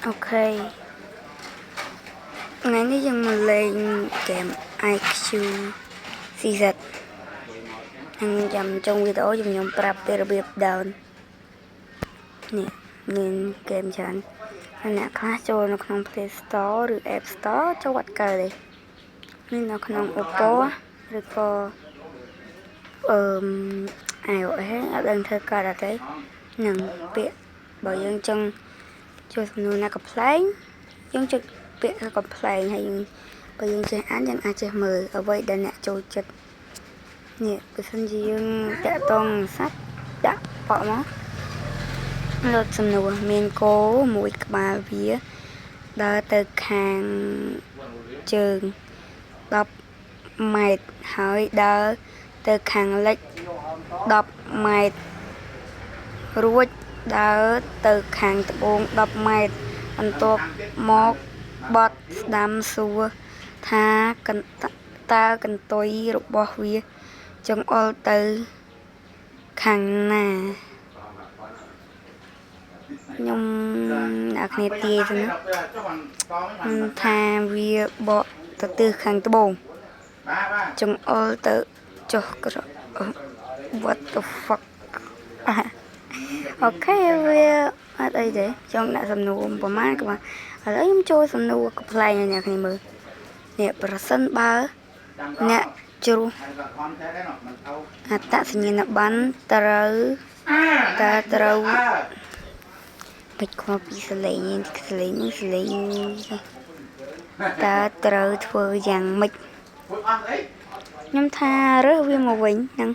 Ok, ngày nay dân mình lên kèm IQ CZ anh chăm trong video dùng nhóm prap đểរបៀប down នេះមានเกมច្រើនអ្នកខ្លះចូលនៅក្នុង Play Store ឬ App Store ចូលអត់កើតទេនេះនៅក្នុង Oppo ឬក៏iOS អត់ដឹងធ្វើកើតអត់ទេនឹងពាក្យបើយើងចង់ចូលសំណួរណាកំ pl ែងយើងចុចពាក្យកំ pl ែងហើយបើយើងចេះអានយើងអាចចេះមើលអ្វីដែលអ្នកចូលចិត្តនេះបើសិនជាយើងតាក់ទងសត្វដាក់បកមកលើកសំណួរមានគោមួយក្បាលវាដើរទៅខាងជើង10ម៉ែត្រហើយដើរទៅខាងលិច10ម៉ែត្ររួចដើរទៅខាងត្បូង10ម៉ែត្របន្ទាប់មកបត់ស្ដាំសួរថាតើកន្ទុយរបស់វាចង្អុលទៅខាងណាខ្ញុំអ្នកគ្នាទាយទៅណាថាវាបកទៅទិសខាងត្បូងចង្អុលទៅចុះក្រ what the fuck អូខេវាអត់អីទេចង់ដាក់សំណួរប្រហែលក៏បានឥឡូវខ្ញុំចូលសំណួរកំ pl ែងឲ្យអ្នកគ្នាមើលនេះប្រសិនបើអ្នកជ្រុះអត្តសញ្ញាណប័ណ្ណត្រូវមិនខ្វល់ពីសលេងនេះសលេងតើត្រូវធ្វើយ៉ាងម៉េចខ្ញុំថារើសវាមកវិញហ្នឹង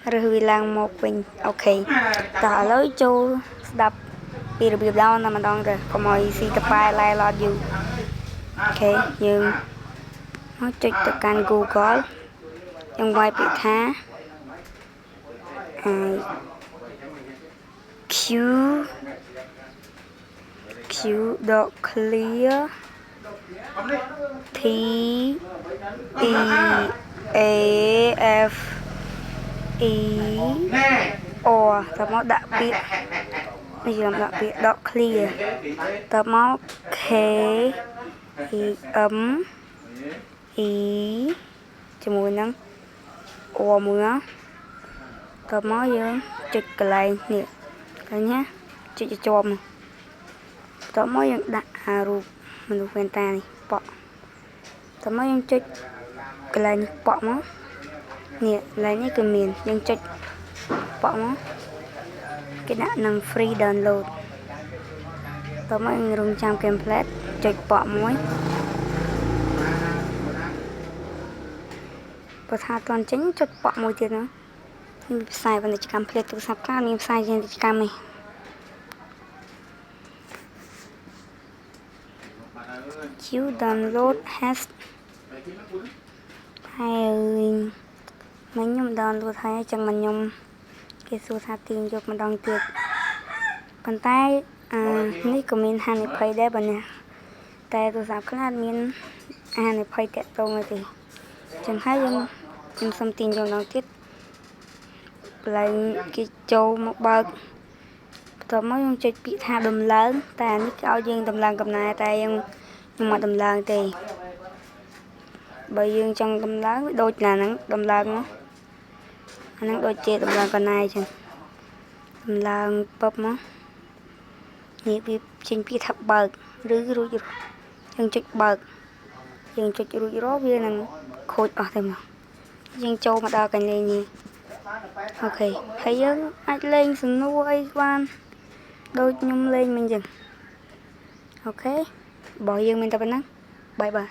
រើសវាឡើងមកវិញអូខេតើឥឡូវចូលស្ដាប់ពីរបៀបdownតែម្ដងទៅកុំឲ្យស៊ីតប៉ែឡែឡតយូរអូខេយើងមកចុចទៅកាន់ Google យើងវាយពាក្យថា q.clear t e a f e o តើមកដាក់ពាក្យនេះខ្ញុំដាក់ពាក្យ .clear តើមក k m e ជាមួយនឹង o មួយតើមកយើងចុចកន្លែងនេះឃើញណាចុចជាប់តើមកយើងដាក់រូបមនុស្សវ៉ែនតានេះបកតើមកយើងចុចកន្លែងបកមកនេះកន្លែងនេះគឺមានយើងចុចបកមកគេដាក់នឹង free download តើមកយើងរងចាំ template ចុចបកមួយបើថាអត់ទាន់ចេញចុចបកមួយទៀតណាមានផ្សាយពាណិជ្ជកម្មផ្លេតទូរស័ព្ទខ្លះមានផ្សាយពាណិជ្ជកម្មនេះQ download has ហើយមិនខ្ញុំ download ហើយចឹងមិនខ្ញុំគេសួរថាទាញយកម្ដងទៀតប៉ុន្តែនេះក៏មានហានិភ័យដែរបើណាតែទូរស័ព្ទខ្លះអត់មានហានិភ័យតាក់ទងទេចឹងហើយខ្ញុំសុំទាញយកម្ដងទៀតកន្លែងគេចូលមកបើកបន្ទាប់មកខ្ញុំចុចពាក្យថាដំឡើងតែអានេះគេឲ្យយើងដំឡើងកំណែតែខ្ញុំអត់ដំឡើងទេបើយើងចង់ដំឡើងវាដូចណាហ្នឹងដំឡើងមកអាហ្នឹងដូចជាដំឡើងកំណែចឹងដំឡើងពឹបមកនេះវាចេញពាក្យថាបើកឬរួចយើងចុចបើកយើងចុចរួចរាល់វានឹងខូចអស់ទៅមកយើងចូលមកដល់កន្លែងនេះអូខេហើយយើងអាចលេងសំណួរអីបានដូចខ្ញុំលេងមិញចឹងអូខេបើយើងមានតែប៉ុណ្ណឹងបាយបាយ